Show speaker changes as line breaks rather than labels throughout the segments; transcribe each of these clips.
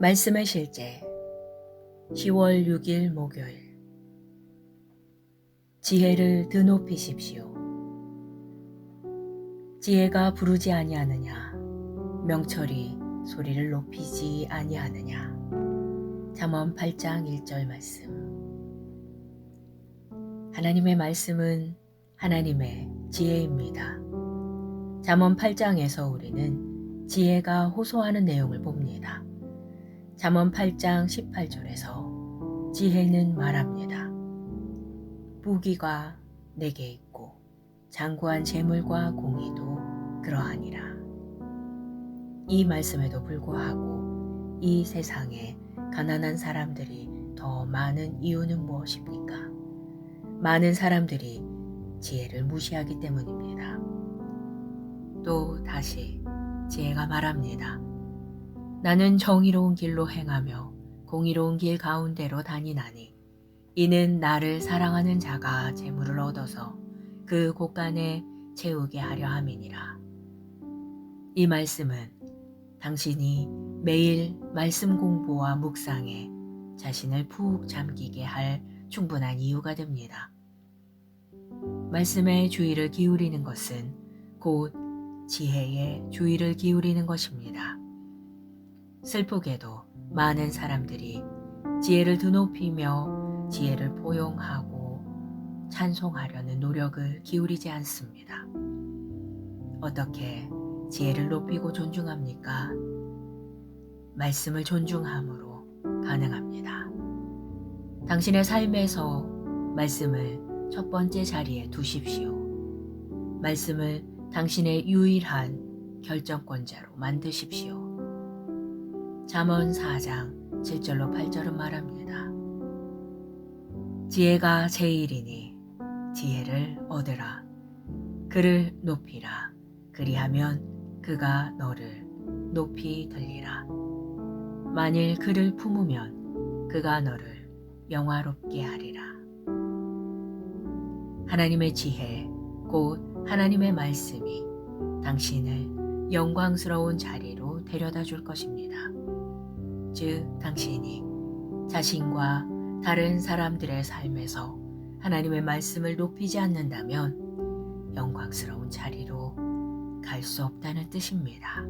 말씀의 실제 10월 6일 목요일. 지혜를 드높이십시오. 지혜가 부르지 아니하느냐, 명철이 소리를 높이지 아니하느냐. 잠언 8장 1절 말씀. 하나님의 말씀은 하나님의 지혜입니다. 잠언 8장에서 우리는 지혜가 호소하는 내용을 봅니다. 잠언 8장 18절에서 지혜는 말합니다. 부귀가 내게 있고 장구한 재물과 공의도 그러하니라. 이 말씀에도 불구하고 이 세상에 가난한 사람들이 더 많은 이유는 무엇입니까? 많은 사람들이 지혜를 무시하기 때문입니다. 또 다시 지혜가 말합니다. 나는 정의로운 길로 행하며 공의로운 길 가운데로 다니나니 이는 나를 사랑하는 자가 재물을 얻어서 그 곳간에 채우게 하려 함이니라. 이 말씀은 당신이 매일 말씀 공부와 묵상에 자신을 푹 잠기게 할 충분한 이유가 됩니다. 말씀에 주의를 기울이는 것은 곧 지혜에 주의를 기울이는 것입니다. 슬프게도 많은 사람들이 지혜를 드높이며 지혜를 포용하고 찬송하려는 노력을 기울이지 않습니다. 어떻게 지혜를 높이고 존중합니까? 말씀을 존중함으로 가능합니다. 당신의 삶에서 말씀을 첫 번째 자리에 두십시오. 말씀을 당신의 유일한 결정권자로 만드십시오. 잠언 4장 7절로 8절은 말합니다. 지혜가 제일이니 지혜를 얻으라. 그를 높이라. 그리하면 그가 너를 높이 들리라. 만일 그를 품으면 그가 너를 영화롭게 하리라. 하나님의 지혜, 곧 하나님의 말씀이 당신을 영광스러운 자리로 데려다 줄 것입니다. 즉, 당신이 자신과 다른 사람들의 삶에서 하나님의 말씀을 높이지 않는다면 영광스러운 자리로 갈 수 없다는 뜻입니다.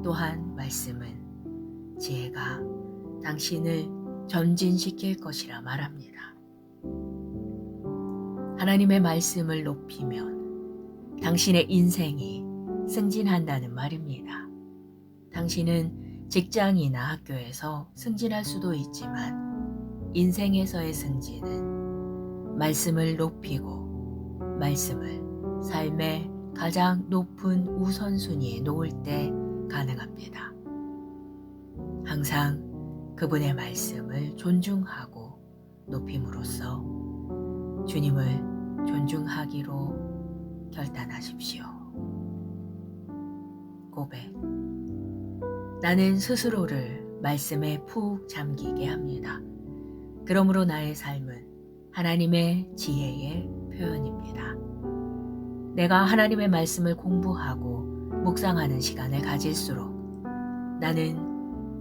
또한 말씀은 지혜가 당신을 전진시킬 것이라 말합니다. 하나님의 말씀을 높이면 당신의 인생이 승진한다는 말입니다. 당신은 직장이나 학교에서 승진할 수도 있지만 인생에서의 승진은 말씀을 높이고 말씀을 삶의 가장 높은 우선순위에 놓을 때 가능합니다. 항상 그분의 말씀을 존중하고 높임으로써 주님을 존중하기로 결단하십시오. 고백. 나는 스스로를 말씀에 푹 잠기게 합니다. 그러므로 나의 삶은 하나님의 지혜의 표현입니다. 내가 하나님의 말씀을 공부하고 묵상하는 시간을 가질수록 나는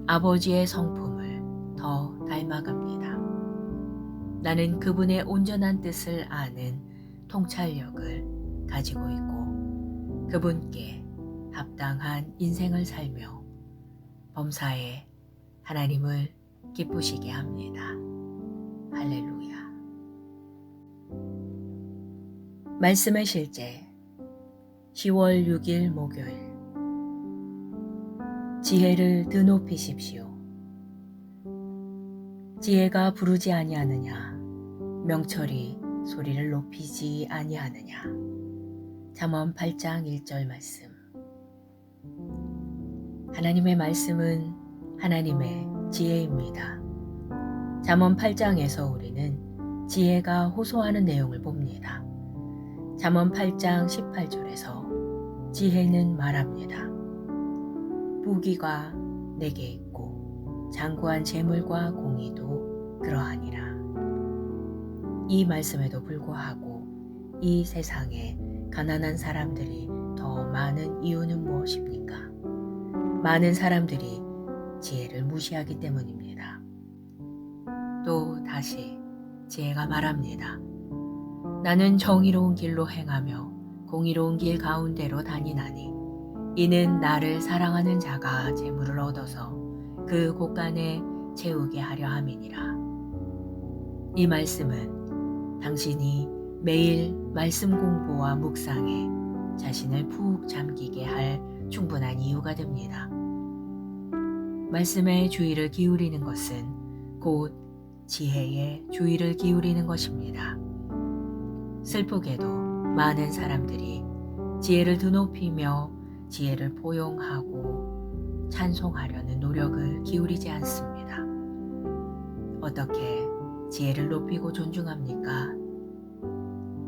아버지의 성품을 더 닮아갑니다. 나는 그분의 온전한 뜻을 아는 통찰력을 가지고 있고 그분께 합당한 인생을 살며 범사에 하나님을 기쁘시게 합니다. 할렐루야. 말씀의 실제 10월 6일 목요일. 지혜를 드높이십시오. 지혜가 부르지 아니하느냐, 명철이 소리를 높이지 아니하느냐. 잠언 8장 1절 말씀. 하나님의 말씀은 하나님의 지혜입니다. 잠언 8장에서 우리는 지혜가 호소하는 내용을 봅니다. 잠언 8장 18절에서 지혜는 말합니다. 부귀가 내게 있고 장구한 재물과 공의도 그러하니라. 이 말씀에도 불구하고 이 세상에 가난한 사람들이 더 많은 이유는 무엇입니까? 많은 사람들이 지혜를 무시하기 때문입니다. 또 다시 지혜가 말합니다. 나는 정의로운 길로 행하며 공의로운 길 가운데로 다니나니 이는 나를 사랑하는 자가 재물을 얻어서 그 곳간에 채우게 하려 함이니라. 이 말씀은 당신이 매일 말씀 공부와 묵상에 자신을 푹 잠기게 할 충분한 이유가 됩니다. 말씀에 주의를 기울이는 것은 곧 지혜에 주의를 기울이는 것입니다. 슬프게도 많은 사람들이 지혜를 드높이며 지혜를 포용하고 찬송하려는 노력을 기울이지 않습니다. 어떻게 지혜를 높이고 존중합니까?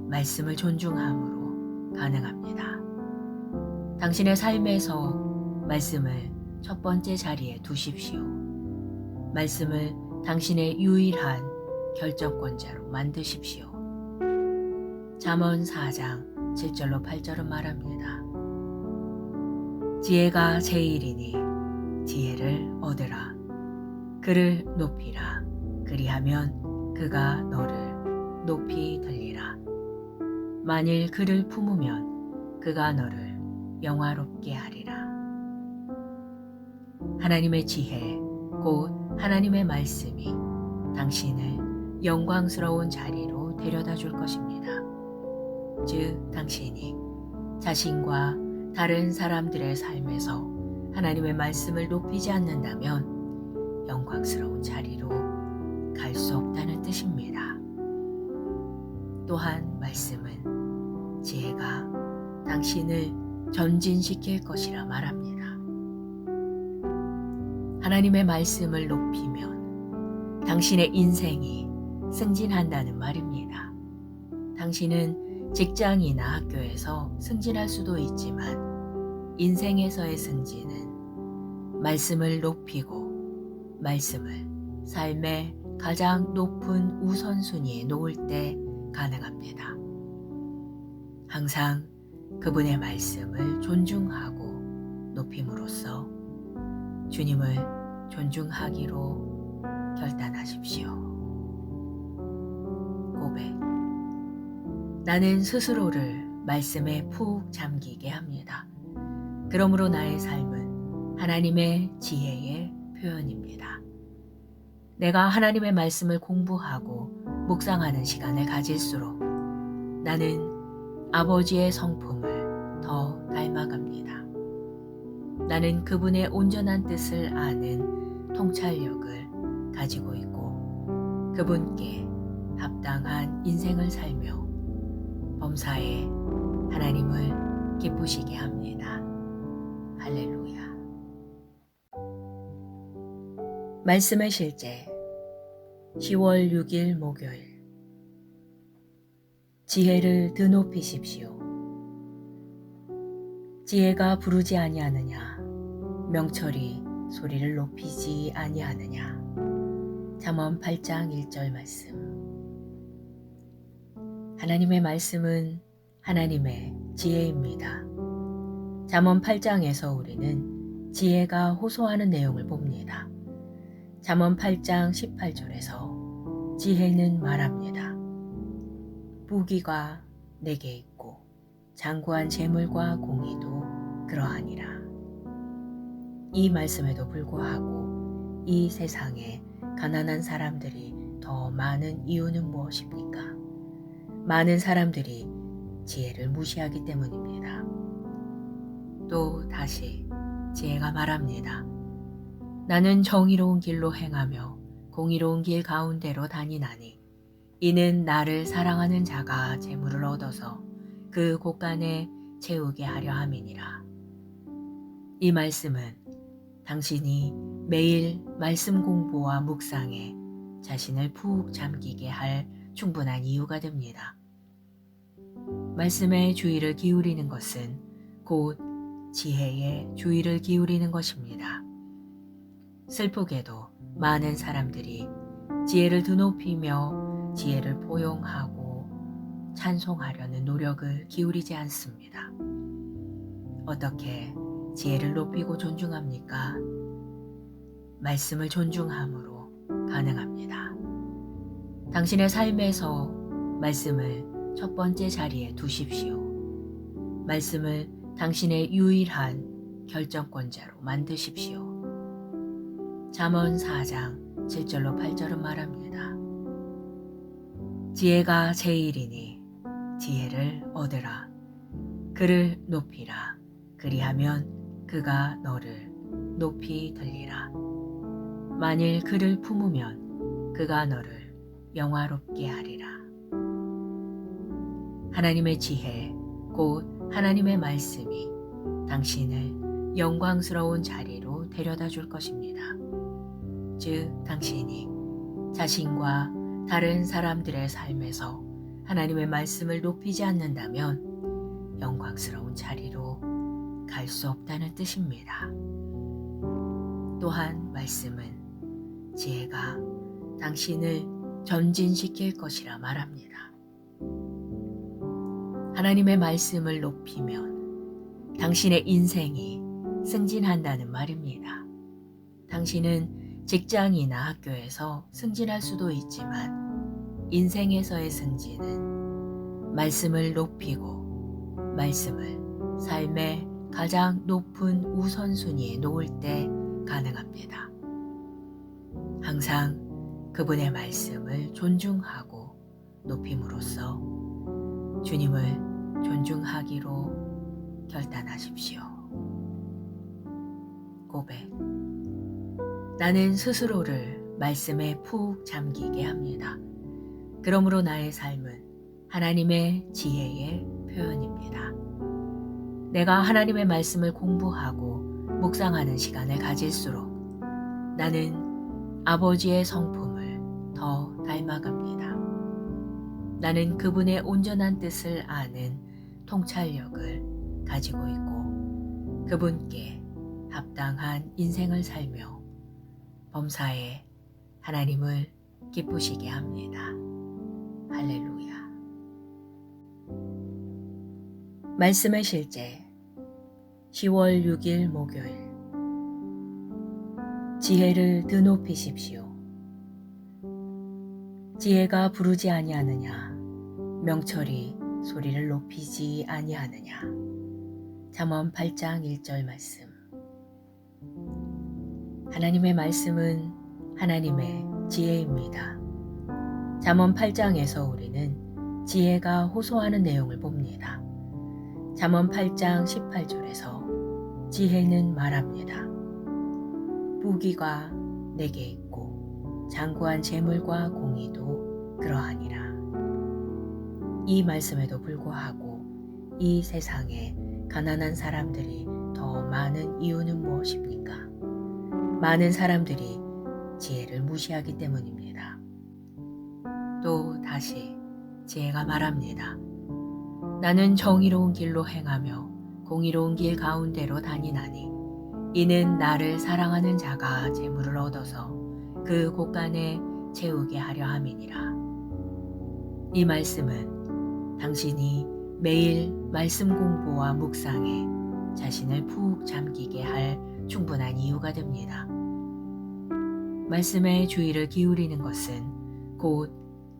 말씀을 존중함으로 가능합니다. 당신의 삶에서 말씀을 첫 번째 자리에 두십시오. 말씀을 당신의 유일한 결정권자로 만드십시오. 잠언 4장 7절로 8절은 말합니다. 지혜가 제일이니 지혜를 얻으라. 그를 높이라. 그리하면 그가 너를 높이 들리라. 만일 그를 품으면 그가 너를 영화롭게 하리라. 하나님의 지혜, 곧 하나님의 말씀이 당신을 영광스러운 자리로 데려다 줄 것입니다. 즉, 당신이 자신과 다른 사람들의 삶에서 하나님의 말씀을 높이지 않는다면 영광스러운 자리로 갈 수 없다는 뜻입니다. 또한 말씀은 지혜가 당신을 전진시킬 것이라 말합니다. 하나님의 말씀을 높이면 당신의 인생이 승진한다는 말입니다. 당신은 직장이나 학교에서 승진할 수도 있지만 인생에서의 승진은 말씀을 높이고 말씀을 삶의 가장 높은 우선순위에 놓을 때 가능합니다. 항상 그분의 말씀을 존중하고 높임으로써 주님을 존중하기로 결단하십시오. 고백. 나는 스스로를 말씀에 푹 잠기게 합니다. 그러므로 나의 삶은 하나님의 지혜의 표현입니다. 내가 하나님의 말씀을 공부하고 묵상하는 시간을 가질수록 나는 아버지의 성품을 더 닮아갑니다. 나는 그분의 온전한 뜻을 아는 통찰력을 가지고 있고 그분께 합당한 인생을 살며 범사에 하나님을 기쁘시게 합니다. 할렐루야. 말씀의 실제 10월 6일 목요일. 지혜를 드높이십시오. 지혜가 부르지 아니하느냐, 명철이 소리를 높이지 아니하느냐. 잠언 8장 1절 말씀. 하나님의 말씀은 하나님의 지혜입니다. 잠언 8장에서 우리는 지혜가 호소하는 내용을 봅니다. 잠언 8장 18절에서 지혜는 말합니다. 부귀가 내게 있고 장구한 재물과 공의도 그러하니라. 이 말씀에도 불구하고 이 세상에 가난한 사람들이 더 많은 이유는 무엇입니까? 많은 사람들이 지혜를 무시하기 때문입니다. 또 다시 지혜가 말합니다. 나는 정의로운 길로 행하며 공의로운 길 가운데로 다니나니 이는 나를 사랑하는 자가 재물을 얻어서 그 곳간에 채우게 하려 함이니라. 이 말씀은 당신이 매일 말씀 공부와 묵상에 자신을 푹 잠기게 할 충분한 이유가 됩니다. 말씀에 주의를 기울이는 것은 곧 지혜에 주의를 기울이는 것입니다. 슬프게도 많은 사람들이 지혜를 드높이며 지혜를 포용하고 찬송하려는 노력을 기울이지 않습니다. 어떻게 지혜를 높이고 존중합니까? 말씀을 존중함으로 가능합니다. 당신의 삶에서 말씀을 첫 번째 자리에 두십시오. 말씀을 당신의 유일한 결정권자로 만드십시오. 잠언 4장 7절로 8절은 말합니다. 지혜가 제일이니 지혜를 얻으라. 그를 높이라. 그리하면 그가 너를 높이 들리라. 만일 그를 품으면 그가 너를 영화롭게 하리라. 하나님의 지혜, 곧 하나님의 말씀이 당신을 영광스러운 자리로 데려다 줄 것입니다. 즉, 당신이 자신과 다른 사람들의 삶에서 하나님의 말씀을 높이지 않는다면 영광스러운 자리로 갈 수 없다는 뜻입니다. 또한 말씀은 지혜가 당신을 전진시킬 것이라 말합니다. 하나님의 말씀을 높이면 당신의 인생이 승진한다는 말입니다. 당신은 직장이나 학교에서 승진할 수도 있지만 인생에서의 승진은 말씀을 높이고 말씀을 삶의 가장 높은 우선순위에 놓을 때 가능합니다. 항상 그분의 말씀을 존중하고 높임으로써 주님을 존중하기로 결단하십시오. 고백. 나는 스스로를 말씀에 푹 잠기게 합니다. 그러므로 나의 삶은 하나님의 지혜의 표현입니다. 내가 하나님의 말씀을 공부하고 묵상하는 시간을 가질수록 나는 아버지의 성품을 더 닮아갑니다. 나는 그분의 온전한 뜻을 아는 통찰력을 가지고 있고 그분께 합당한 인생을 살며 범사에 하나님을 기쁘시게 합니다. 할렐루야. 말씀의 실제 10월 6일 목요일. 지혜를 드높이십시오. 지혜가 부르지 아니하느냐, 명철이 소리를 높이지 아니하느냐. 잠언 8장 1절 말씀. 하나님의 말씀은 하나님의 지혜입니다. 잠언 8장에서 우리는 지혜가 호소하는 내용을 봅니다. 잠언 8장 18절에서 지혜는 말합니다. 부귀가 내게 있고 장구한 재물과 공의도 그러하니라. 이 말씀에도 불구하고 이 세상에 가난한 사람들이 더 많은 이유는 무엇입니까? 많은 사람들이 지혜를 무시하기 때문입니다. 또 다시 지혜가 말합니다. 나는 정의로운 길로 행하며 공의로운 길 가운데로 다니나니 이는 나를 사랑하는 자가 재물을 얻어서 그 곳간에 채우게 하려 함이니라. 이 말씀은 당신이 매일 말씀 공부와 묵상에 자신을 푹 잠기게 할 충분한 이유가 됩니다. 말씀에 주의를 기울이는 것은 곧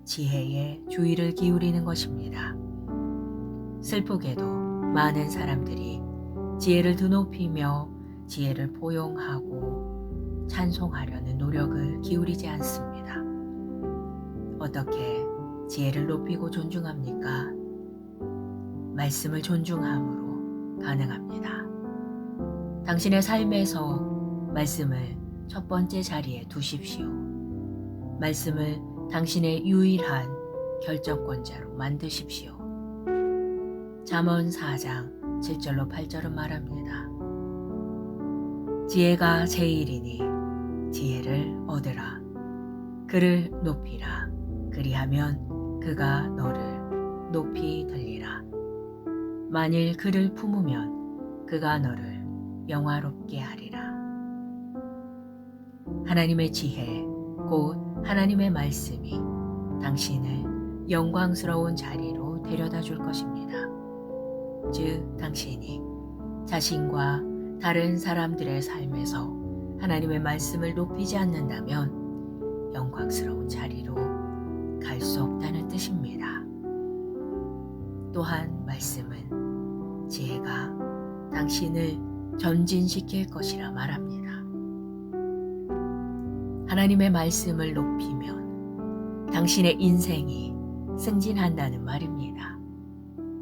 지혜에 주의를 기울이는 것입니다. 슬프게도 많은 사람들이 지혜를 드높이며 지혜를 포용하고 찬송하려는 노력을 기울이지 않습니다. 어떻게 지혜를 높이고 존중합니까? 말씀을 존중함으로 가능합니다. 당신의 삶에서 말씀을 첫 번째 자리에 두십시오. 말씀을 당신의 유일한 결정권자로 만드십시오. 잠언 4장 7절로 8절은 말합니다. 지혜가 제일이니 지혜를 얻으라. 그를 높이라. 그리하면 그가 너를 높이 들리라. 만일 그를 품으면 그가 너를 영화롭게 하리라. 하나님의 지혜, 곧 하나님의 말씀이 당신을 영광스러운 자리로 데려다 줄 것입니다. 즉, 당신이 자신과 다른 사람들의 삶에서 하나님의 말씀을 높이지 않는다면 영광스러운 자리로 갈 수 없다는 뜻입니다. 또한 말씀은 지혜가 당신을 전진시킬 것이라 말합니다. 하나님의 말씀을 높이면 당신의 인생이 승진한다는 말입니다.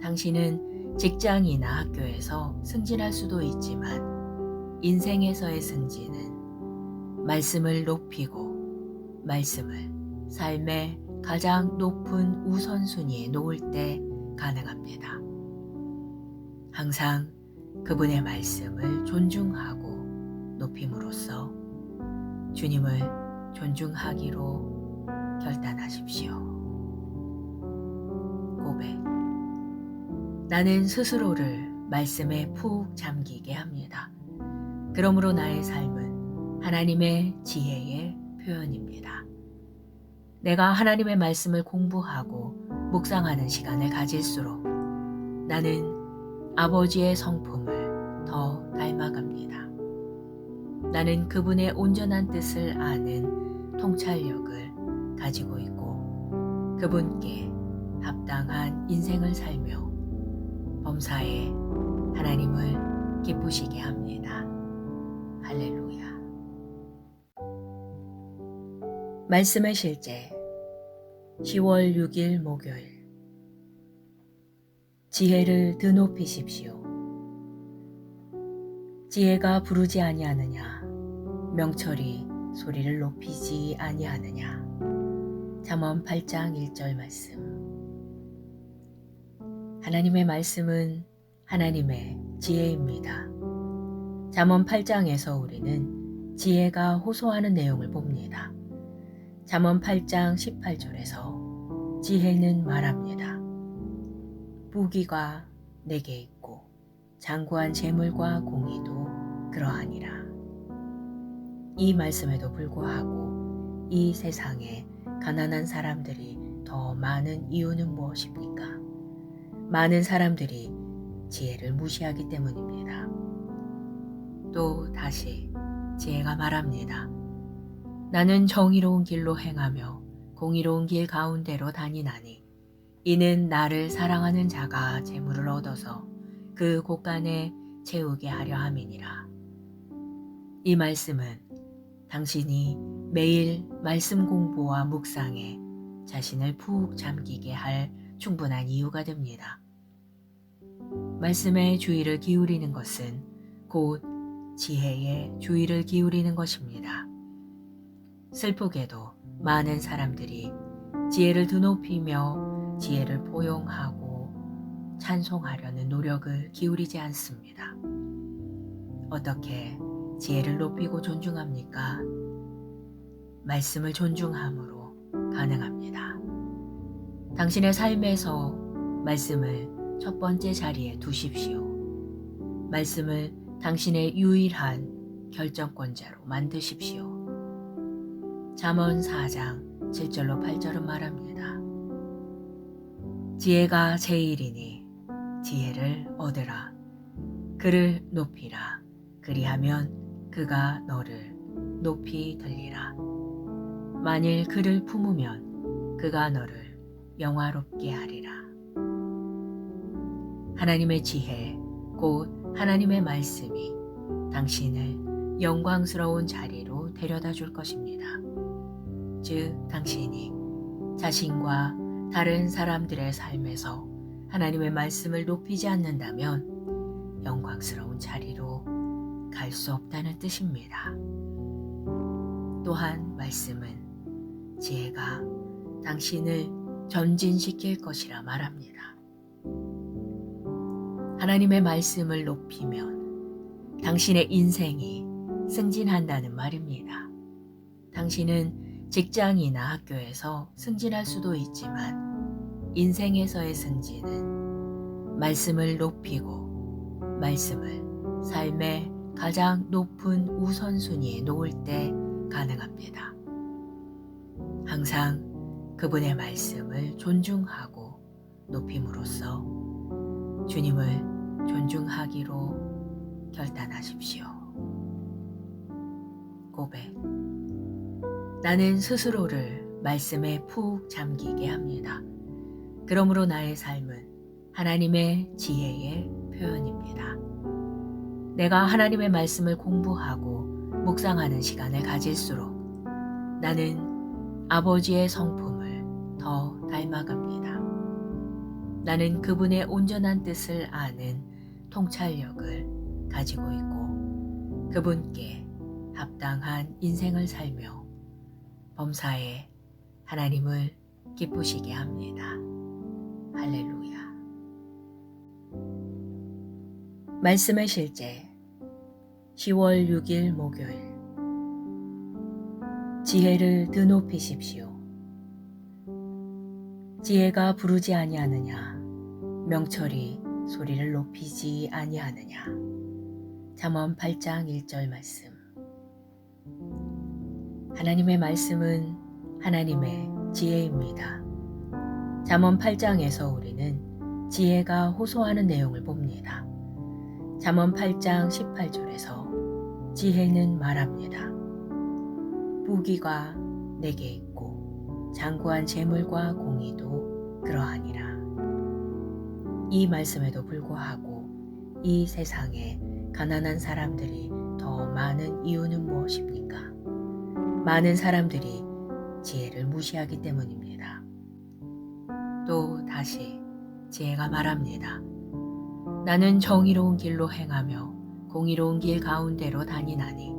당신은 직장이나 학교에서 승진할 수도 있지만 인생에서의 승진은 말씀을 높이고 말씀을 삶의 가장 높은 우선순위에 놓을 때 가능합니다. 항상 그분의 말씀을 존중하고 높임으로써 주님을 존중하기로 결단하십시오. 고백. 나는 스스로를 말씀에 푹 잠기게 합니다. 그러므로 나의 삶은 하나님의 지혜의 표현입니다. 내가 하나님의 말씀을 공부하고 묵상하는 시간을 가질수록 나는 아버지의 성품을 더 닮아갑니다. 나는 그분의 온전한 뜻을 아는 통찰력을 가지고 있고 그분께 합당한 인생을 살며 범사에 하나님을 기쁘시게 합니다. 할렐루야. 말씀의 실제 10월 6일 목요일. 지혜를 드높이십시오. 지혜가 부르지 아니하느냐, 명철이 소리를 높이지 아니하느냐. 잠언 8장 1절 말씀. 하나님의 말씀은 하나님의 지혜입니다. 잠언 8장에서 우리는 지혜가 호소하는 내용을 봅니다. 잠언 8장 18절에서 지혜는 말합니다. 부귀가 내게 있고 장구한 재물과 공의도 그러하니라. 이 말씀에도 불구하고 이 세상에 가난한 사람들이 더 많은 이유는 무엇입니까? 많은 사람들이 지혜를 무시하기 때문입니다. 또 다시 지혜가 말합니다. 나는 정의로운 길로 행하며 공의로운 길 가운데로 다니나니 이는 나를 사랑하는 자가 재물을 얻어서 그 곳간에 채우게 하려 함이니라. 이 말씀은 당신이 매일 말씀 공부와 묵상에 자신을 푹 잠기게 할 충분한 이유가 됩니다. 말씀에 주의를 기울이는 것은 곧 지혜에 주의를 기울이는 것입니다. 슬프게도 많은 사람들이 지혜를 드높이며 지혜를 포용하고 찬송하려는 노력을 기울이지 않습니다. 어떻게 지혜를 높이고 존중합니까? 말씀을 존중함으로 가능합니다. 당신의 삶에서 말씀을 첫 번째 자리에 두십시오. 말씀을 당신의 유일한 결정권자로 만드십시오. 잠언 4장 7절로 8절은 말합니다. 지혜가 제일이니 지혜를 얻으라. 그를 높이라. 그리하면 그가 너를 높이 들리라. 만일 그를 품으면 그가 너를 영화롭게 하리라. 하나님의 지혜, 곧 하나님의 말씀이 당신을 영광스러운 자리로 데려다 줄 것입니다. 즉, 당신이 자신과 다른 사람들의 삶에서 하나님의 말씀을 높이지 않는다면 영광스러운 자리로 갈 수 없다는 뜻입니다. 또한 말씀은 지혜가 당신을 전진시킬 것이라 말합니다. 하나님의 말씀을 높이면 당신의 인생이 승진한다는 말입니다. 당신은 직장이나 학교에서 승진할 수도 있지만 인생에서의 승진은 말씀을 높이고 말씀을 삶의 가장 높은 우선순위에 놓을 때 가능합니다. 항상 그분의 말씀을 존중하고 높임으로써 주님을 존중하기로 결단하십시오. 고백. 나는 스스로를 말씀에 푹 잠기게 합니다. 그러므로 나의 삶은 하나님의 지혜의 표현입니다. 내가 하나님의 말씀을 공부하고 묵상하는 시간을 가질수록 나는 아버지의 성품을 더 닮아갑니다. 나는 그분의 온전한 뜻을 아는 통찰력을 가지고 있고 그분께 합당한 인생을 살며 범사에 하나님을 기쁘시게 합니다. 할렐루야. 말씀의 실제 10월 6일 목요일. 지혜를 드높이십시오. 지혜가 부르지 아니하느냐, 명철이 소리를 높이지 아니하느냐. 잠언 8장 1절 말씀. 하나님의 말씀은 하나님의 지혜입니다. 잠언 8장에서 우리는 지혜가 호소하는 내용을 봅니다. 잠언 8장 18절에서 지혜는 말합니다. 부귀가 내게 있고 장구한 재물과 공의도 그러하니라. 이 말씀에도 불구하고 이 세상에 가난한 사람들이 더 많은 이유는 무엇입니까? 많은 사람들이 지혜를 무시하기 때문입니다. 또 다시 지혜가 말합니다. 나는 정의로운 길로 행하며 공의로운 길 가운데로 다니나니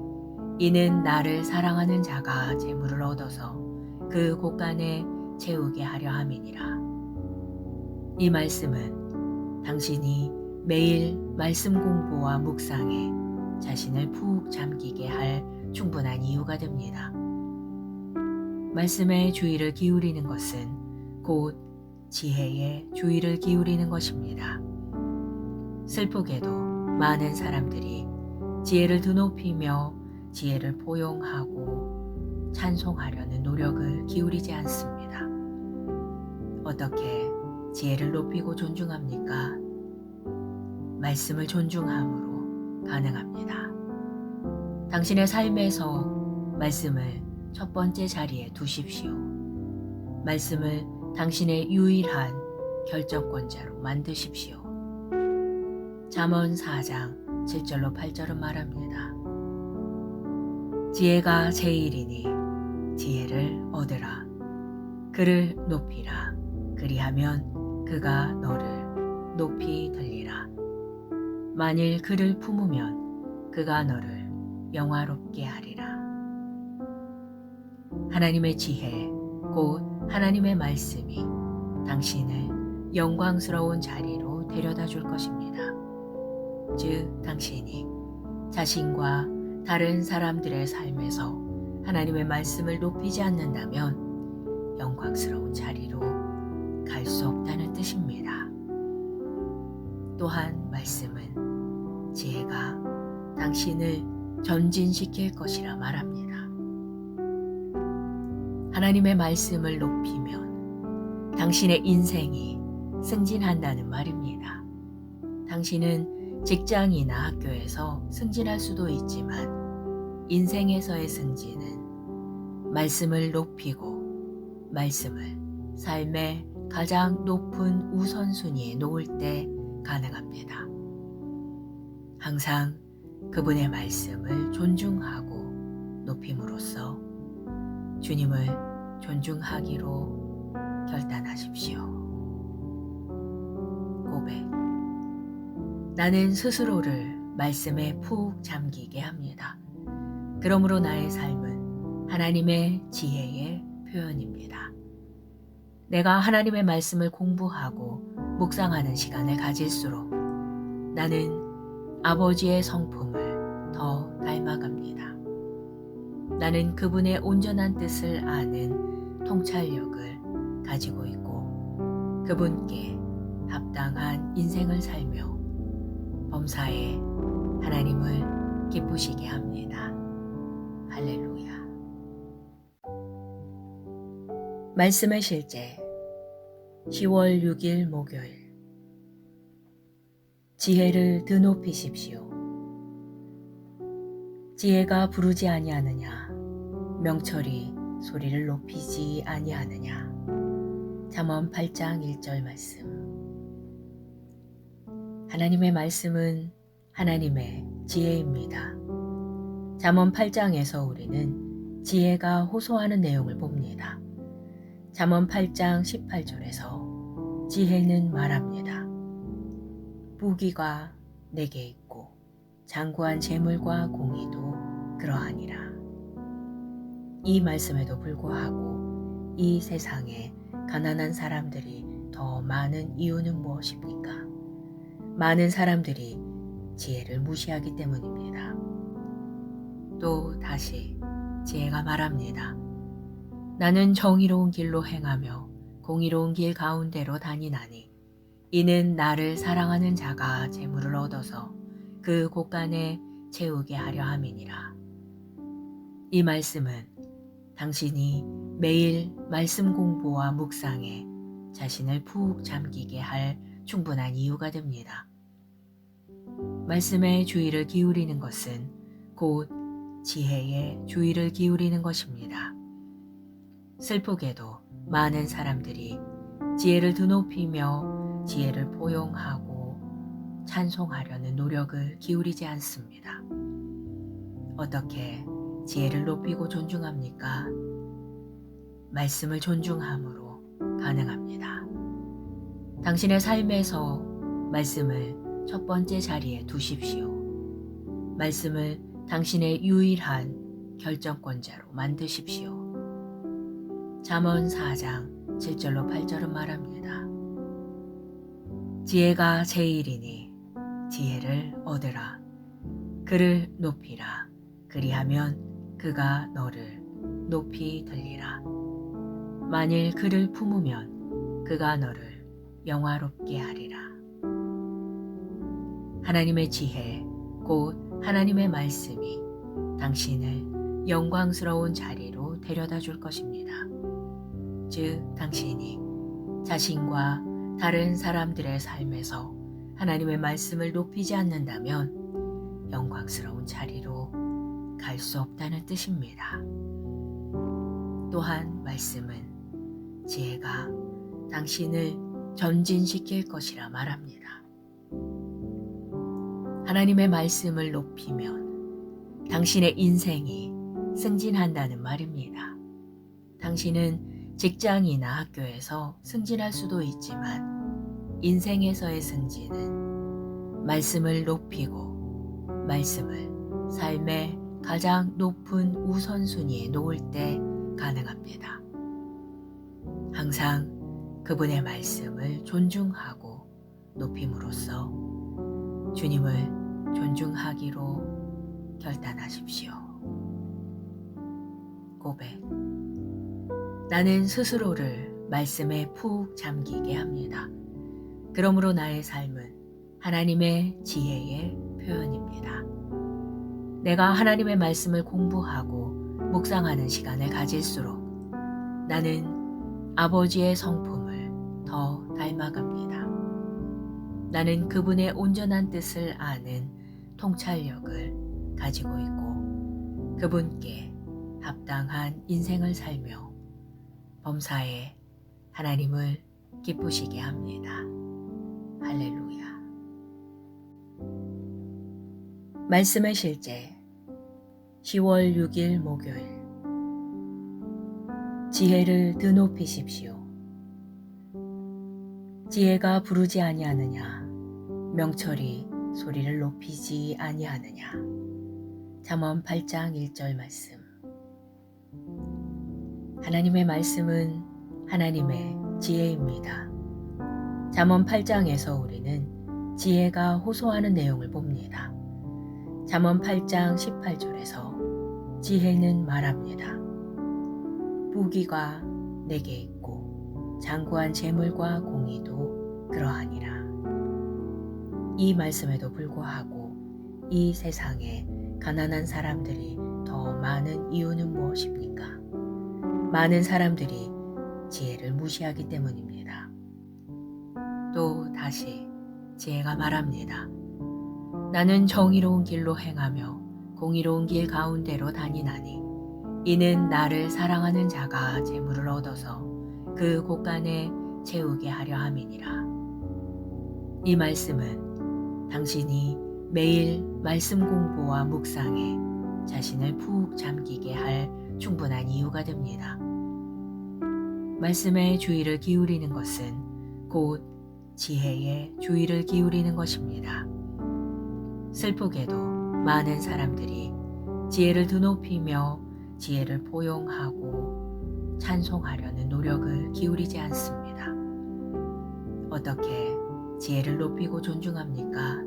이는 나를 사랑하는 자가 재물을 얻어서 그 곳간에 채우게 하려 함이니라. 이 말씀은 당신이 매일 말씀 공부와 묵상에 자신을 푹 잠기게 할 충분한 이유가 됩니다. 말씀에 주의를 기울이는 것은 곧 지혜에 주의를 기울이는 것입니다. 슬프게도 많은 사람들이 지혜를 드높이며 지혜를 포용하고 찬송하려는 노력을 기울이지 않습니다. 어떻게 지혜를 높이고 존중합니까? 말씀을 존중함으로 가능합니다. 당신의 삶에서 말씀을 첫 번째 자리에 두십시오. 말씀을 당신의 유일한 결정권자로 만드십시오. 잠언 4장 7절로 8절은 말합니다. 지혜가 제일이니 지혜를 얻으라. 그를 높이라. 그리하면 그가 너를 높이 들리라. 만일 그를 품으면 그가 너를 영화롭게 하리라. 하나님의 지혜, 곧 하나님의 말씀이 당신을 영광스러운 자리로 데려다 줄 것입니다. 즉, 당신이 자신과 다른 사람들의 삶에서 하나님의 말씀을 높이지 않는다면 영광스러운 자리로 갈 수 없다는 뜻입니다. 또한 말씀은 지혜가 당신을 전진시킬 것이라 말합니다. 하나님의 말씀을 높이면 당신의 인생이 승진한다는 말입니다. 당신은 직장이나 학교에서 승진할 수도 있지만 인생에서의 승진은 말씀을 높이고 말씀을 삶의 가장 높은 우선순위에 놓을 때 가능합니다. 항상 그분의 말씀을 존중하고 높임으로써 주님을 존중하기로 결단하십시오. 고백. 나는 스스로를 말씀에 푹 잠기게 합니다. 그러므로 나의 삶은 하나님의 지혜의 표현입니다. 내가 하나님의 말씀을 공부하고 묵상하는 시간을 가질수록 나는 아버지의 성품을 더 닮아갑니다. 나는 그분의 온전한 뜻을 아는 통찰력을 가지고 있고 그분께 합당한 인생을 살며 범사에 하나님을 기쁘시게 합니다. 할렐루야. 말씀의 실제 10월 6일 목요일. 지혜를 드높이십시오. 지혜가 부르지 아니하느냐? 명철이 소리를 높이지 아니하느냐? 잠언 8장 1절 말씀. 하나님의 말씀은 하나님의 지혜입니다. 잠언 8장에서 우리는 지혜가 호소하는 내용을 봅니다. 잠언 8장 18절에서 지혜는 말합니다. 부귀가 내게 있고 장구한 재물과 공의도 그러하니라. 이 말씀에도 불구하고 이 세상에 가난한 사람들이 더 많은 이유는 무엇입니까? 많은 사람들이 지혜를 무시하기 때문입니다. 또 다시 지혜가 말합니다. 나는 정의로운 길로 행하며 공의로운 길 가운데로 다니나니 이는 나를 사랑하는 자가 재물을 얻어서 그 곳간에 채우게 하려 함이니라. 이 말씀은 당신이 매일 말씀 공부와 묵상에 자신을 푹 잠기게 할 충분한 이유가 됩니다. 말씀에 주의를 기울이는 것은 곧 지혜에 주의를 기울이는 것입니다. 슬프게도 많은 사람들이 지혜를 드높이며 지혜를 포용하고 찬송하려는 노력을 기울이지 않습니다. 어떻게 지혜를 높이고 존중합니까? 말씀을 존중함으로 가능합니다. 당신의 삶에서 말씀을 첫 번째 자리에 두십시오. 말씀을 당신의 유일한 결정권자로 만드십시오. 잠언 4장 7절로 8절은 말합니다. 지혜가 제일이니 지혜를 얻으라. 그를 높이라. 그리하면 그가 너를 높이 들리라. 만일 그를 품으면 그가 너를 영화롭게 하리라. 하나님의 지혜, 곧 하나님의 말씀이 당신을 영광스러운 자리로 데려다 줄 것입니다. 즉, 당신이 자신과 다른 사람들의 삶에서 하나님의 말씀을 높이지 않는다면 영광스러운 자리로 갈 수 없다는 뜻입니다. 또한 말씀은 지혜가 당신을 전진시킬 것이라 말합니다. 하나님의 말씀을 높이면 당신의 인생이 승진한다는 말입니다. 당신은 직장이나 학교에서 승진할 수도 있지만 인생에서의 승진은 말씀을 높이고 말씀을 삶의 가장 높은 우선순위에 놓을 때 가능합니다. 항상 그분의 말씀을 존중하고 높임으로써 주님을 존중하기로 결단하십시오. 고백. 나는 스스로를 말씀에 푹 잠기게 합니다. 그러므로 나의 삶은 하나님의 지혜의 표현입니다. 내가 하나님의 말씀을 공부하고 묵상하는 시간을 가질수록 나는 아버지의 성품을 더 닮아갑니다. 나는 그분의 온전한 뜻을 아는 통찰력을 가지고 있고 그분께 합당한 인생을 살며 범사에 하나님을 기쁘시게 합니다. 할렐루야. 말씀의 실제 10월 6일 목요일. 지혜를 드높이십시오. 지혜가 부르지 아니하느냐? 명철이 소리를 높이지 아니하느냐? 잠언 8장 1절 말씀. 하나님의 말씀은 하나님의 지혜입니다. 잠언 8장에서 우리는 지혜가 호소하는 내용을 봅니다. 잠언 8장 18절에서 지혜는 말합니다. 부귀가 내게 있고 장구한 재물과 공의도 그러하니라. 이 말씀에도 불구하고 이 세상에 가난한 사람들이 더 많은 이유는 무엇입니까? 많은 사람들이 지혜를 무시하기 때문입니다. 또 다시 지혜가 말합니다. 나는 정의로운 길로 행하며 공의로운 길 가운데로 다니나니 이는 나를 사랑하는 자가 재물을 얻어서 그 곳간에 채우게 하려 함이니라. 이 말씀은 당신이 매일 말씀 공부와 묵상에 자신을 푹 잠기게 할 충분한 이유가 됩니다. 말씀에 주의를 기울이는 것은 곧 지혜에 주의를 기울이는 것입니다. 슬프게도 많은 사람들이 지혜를 드높이며 지혜를 포용하고 찬송하려는 노력을 기울이지 않습니다. 어떻게 지혜를 높이고 존중합니까?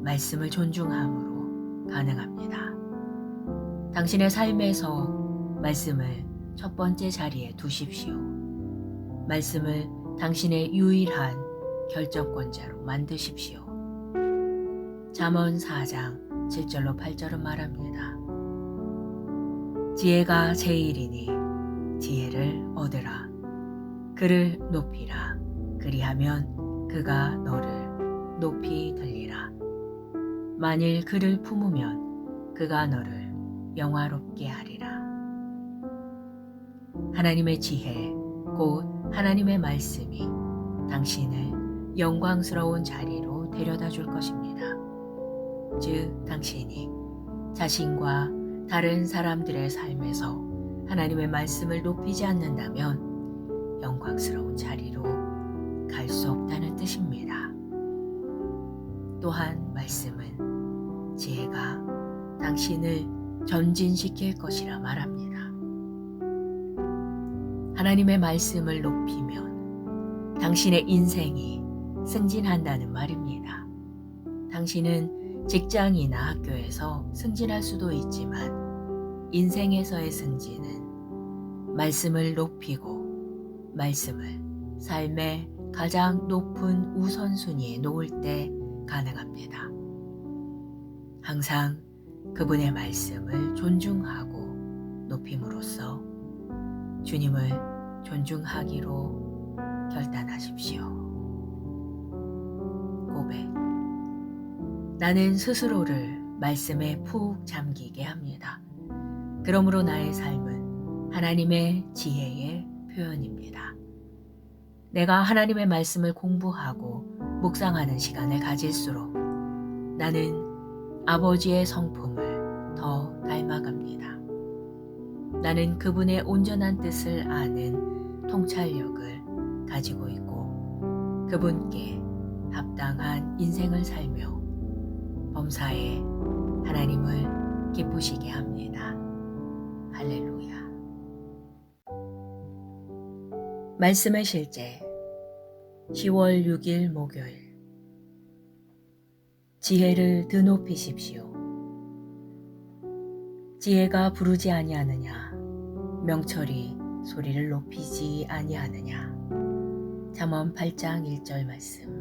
말씀을 존중함으로 가능합니다. 당신의 삶에서 말씀을 첫 번째 자리에 두십시오. 말씀을 당신의 유일한 결정권자로 만드십시오. 잠언 4장 7절로 8절은 말합니다. 지혜가 제일이니 지혜를 얻으라. 그를 높이라. 그리하면 그가 너를 높이 들리라. 만일 그를 품으면 그가 너를 영화롭게 하리라. 하나님의 지혜, 곧 하나님의 말씀이 당신을 영광스러운 자리로 데려다 줄 것입니다. 즉, 당신이 자신과 다른 사람들의 삶에서 하나님의 말씀을 높이지 않는다면 영광스러운 자리로 갈 수 없다는 뜻입니다. 또한 말씀은 지혜가 당신을 전진시킬 것이라 말합니다. 하나님의 말씀을 높이면 당신의 인생이 승진한다는 말입니다. 당신은 직장이나 학교에서 승진할 수도 있지만 인생에서의 승진은 말씀을 높이고 말씀을 삶의 가장 높은 우선순위에 놓을 때 가능합니다. 항상 그분의 말씀을 존중하고 높임으로써 주님을 존중하기로 결단하십시오. 고백. 나는 스스로를 말씀에 푹 잠기게 합니다. 그러므로 나의 삶은 하나님의 지혜의 표현입니다. 내가 하나님의 말씀을 공부하고 묵상하는 시간을 가질수록 나는 아버지의 성품을 더 닮아갑니다. 나는 그분의 온전한 뜻을 아는 통찰력을 가지고 있고 그분께 합당한 인생을 살며 범사에 하나님을 기쁘시게 합니다. 할렐루야. 말씀의 실제 10월 6일 목요일. 지혜를 드높이십시오. 지혜가 부르지 아니하느냐, 명철이 소리를 높이지 아니하느냐. 잠언 8장 1절 말씀.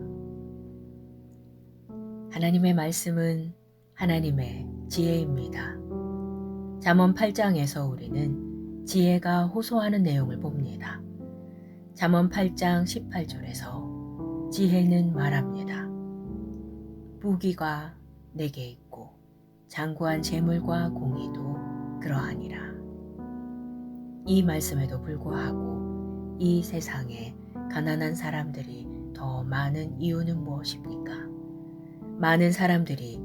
하나님의 말씀은 하나님의 지혜입니다. 잠언 8장에서 우리는 지혜가 호소하는 내용을 봅니다. 잠언 8장 18절에서 지혜는 말합니다. 부귀가 내게 있고 장구한 재물과 공의도 그러하니라. 이 말씀에도 불구하고 이 세상에 가난한 사람들이 더 많은 이유는 무엇입니까? 많은 사람들이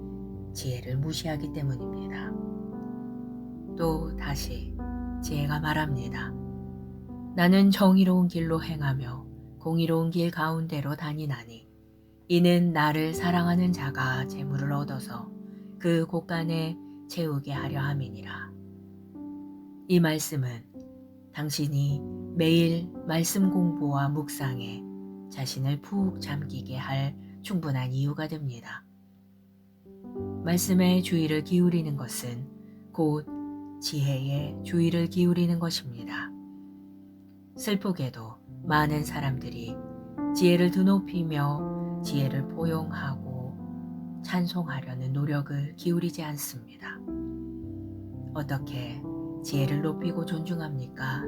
지혜를 무시하기 때문입니다. 또 다시 지혜가 말합니다. 나는 정의로운 길로 행하며 공의로운 길 가운데로 다니나니 이는 나를 사랑하는 자가 재물을 얻어서 그 곳간에 채우게 하려 함이니라. 이 말씀은 당신이 매일 말씀 공부와 묵상에 자신을 푹 잠기게 할 충분한 이유가 됩니다. 말씀에 주의를 기울이는 것은 곧 지혜에 주의를 기울이는 것입니다. 슬프게도 많은 사람들이 지혜를 드높이며 지혜를 포용하고 찬송하려는 노력을 기울이지 않습니다. 어떻게 지혜를 높이고 존중합니까?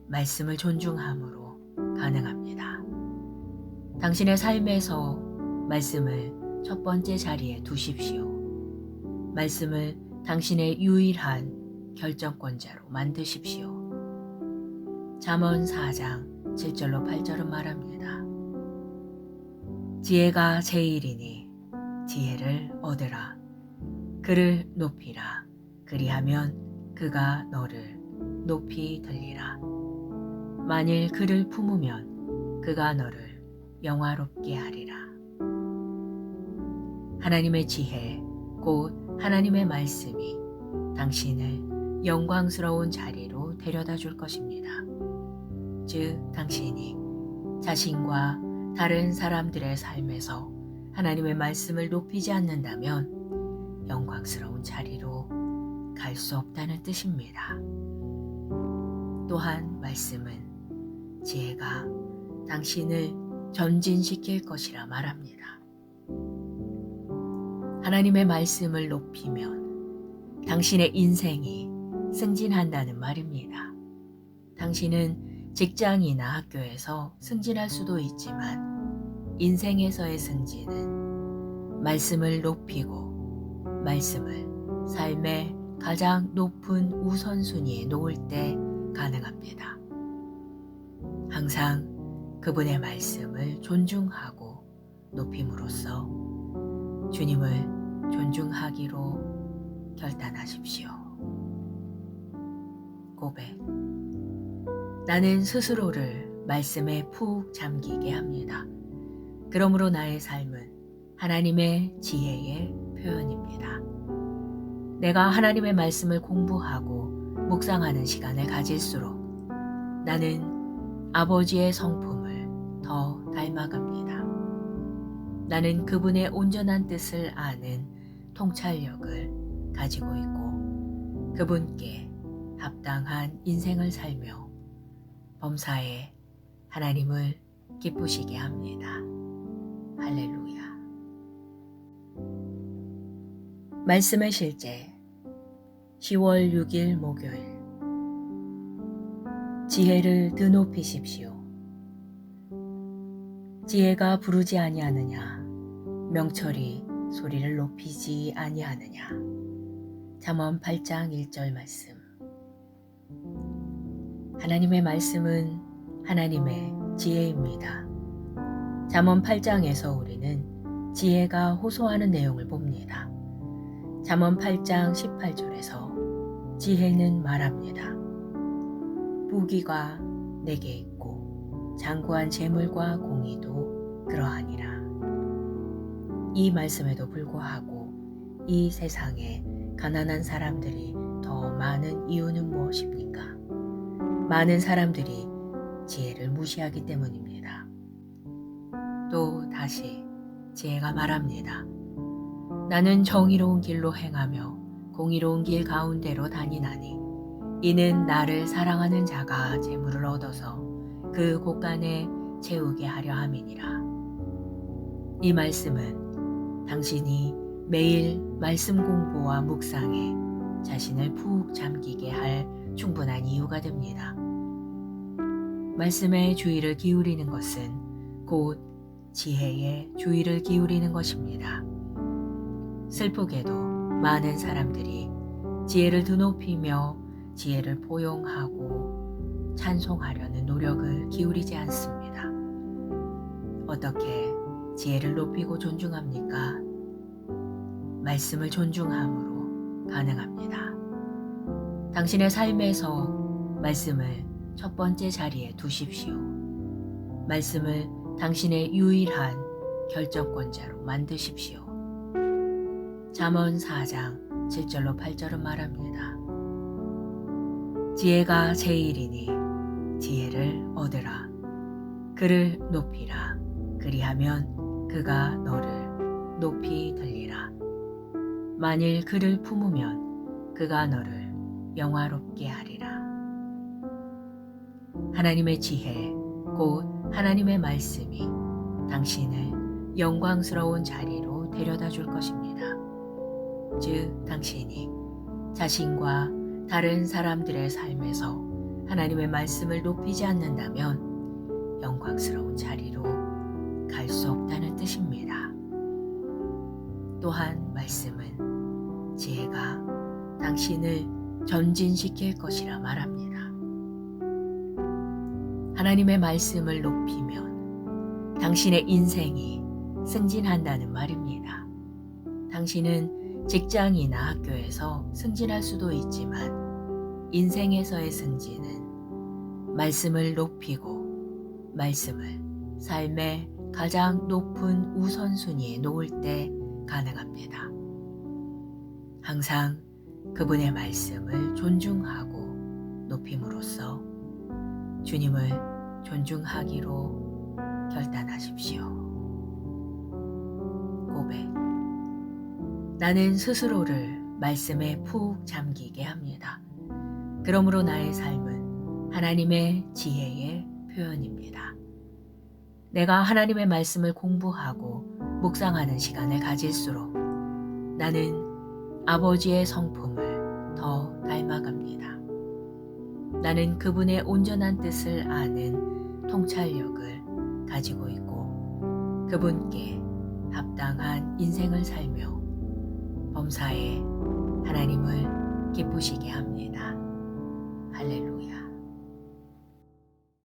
말씀을 존중함으로 가능합니다. 당신의 삶에서 말씀을 첫 번째 자리에 두십시오. 말씀을 당신의 유일한 결정권자로 만드십시오. 잠언 4장 7절로 8절은 말합니다. 지혜가 제일이니 지혜를 얻으라. 그를 높이라. 그리하면 그가 너를 높이 들리라. 만일 그를 품으면 그가 너를 영화롭게 하리라. 하나님의 지혜, 곧 하나님의 말씀이 당신을 영광스러운 자리로 데려다 줄 것입니다. 즉, 당신이 자신과 다른 사람들의 삶에서 하나님의 말씀을 높이지 않는다면 영광스러운 자리로 갈 수 없다는 뜻입니다. 또한 말씀은 지혜가 당신을 전진시킬 것이라 말합니다. 하나님의 말씀을 높이면 당신의 인생이 승진한다는 말입니다. 당신은 직장이나 학교에서 승진할 수도 있지만 인생에서의 승진은 말씀을 높이고 말씀을 삶의 가장 높은 우선순위에 놓을 때 가능합니다. 항상 그분의 말씀을 존중하고 높임으로써 주님을 존중하기로 결단하십시오. 고백. 나는 스스로를 말씀에 푹 잠기게 합니다. 그러므로 나의 삶은 하나님의 지혜의 표현입니다. 내가 하나님의 말씀을 공부하고 묵상하는 시간을 가질수록 나는 아버지의 성품을 더 닮아갑니다. 나는 그분의 온전한 뜻을 아는 통찰력을 가지고 있고 그분께 합당한 인생을 살며 범사에 하나님을 기쁘시게 합니다. 할렐루야. 말씀의 실제 10월 6일 목요일. 지혜를 드높이십시오. 지혜가 부르지 아니하느냐, 명철이 소리를 높이지 아니하느냐. 잠언 8장 1절 말씀. 하나님의 말씀은 하나님의 지혜입니다. 잠언 8장에서 우리는 지혜가 호소하는 내용을 봅니다. 잠언 8장 18절에서 지혜는 말합니다. 부귀가 내게 있고 장구한 재물과 공의도 그러하니라. 이 말씀에도 불구하고 이 세상에 가난한 사람들이 더 많은 이유는 무엇입니까? 많은 사람들이 지혜를 무시하기 때문입니다. 또 다시 지혜가 말합니다. 나는 정의로운 길로 행하며 공의로운 길 가운데로 다니나니 이는 나를 사랑하는 자가 재물을 얻어서 그 곳간에 채우게 하려 함이니라. 이 말씀은 당신이 매일 말씀 공부와 묵상에 자신을 푹 잠기게 할 충분한 이유가 됩니다. 말씀에 주의를 기울이는 것은 곧 지혜에 주의를 기울이는 것입니다. 슬프게도 많은 사람들이 지혜를 드높이며 지혜를 포용하고 찬송하려는 노력을 기울이지 않습니다. 어떻게 지혜를 높이고 존중합니까? 말씀을 존중함으로 가능합니다. 당신의 삶에서 말씀을 첫 번째 자리에 두십시오. 말씀을 당신의 유일한 결정권자로 만드십시오. 잠언 4장 7절로 8절은 말합니다. 지혜가 제일이니 지혜를 얻으라. 그를 높이라. 그리하면 그가 너를 높이 들리라. 만일 그를 품으면 그가 너를 영화롭게 하리라. 하나님의 지혜, 곧 하나님의 말씀이 당신을 영광스러운 자리로 데려다 줄 것입니다. 즉, 당신이 자신과 다른 사람들의 삶에서 하나님의 말씀을 높이지 않는다면 영광스러운 자리로 갈 수 없다는 뜻입니다. 또한 말씀은 지혜가 당신을 전진시킬 것이라 말합니다. 하나님의 말씀을 높이면 당신의 인생이 승진한다는 말입니다. 당신은 직장이나 학교에서 승진할 수도 있지만 인생에서의 승진은 말씀을 높이고 말씀을 삶의 가장 높은 우선순위에 놓을 때 가능합니다. 항상 그분의 말씀을 존중하고 높임으로써 주님을 존중하기로 결단하십시오. 고백. 나는 스스로를 말씀에 푹 잠기게 합니다. 그러므로 나의 삶은 하나님의 지혜의 표현입니다. 내가 하나님의 말씀을 공부하고 묵상하는 시간을 가질수록 나는 아버지의 성품을 더 닮아갑니다. 나는 그분의 온전한 뜻을 아는 통찰력을 가지고 있고 그분께 합당한 인생을 살며 범사에 하나님을 기쁘시게 합니다. 할렐루야.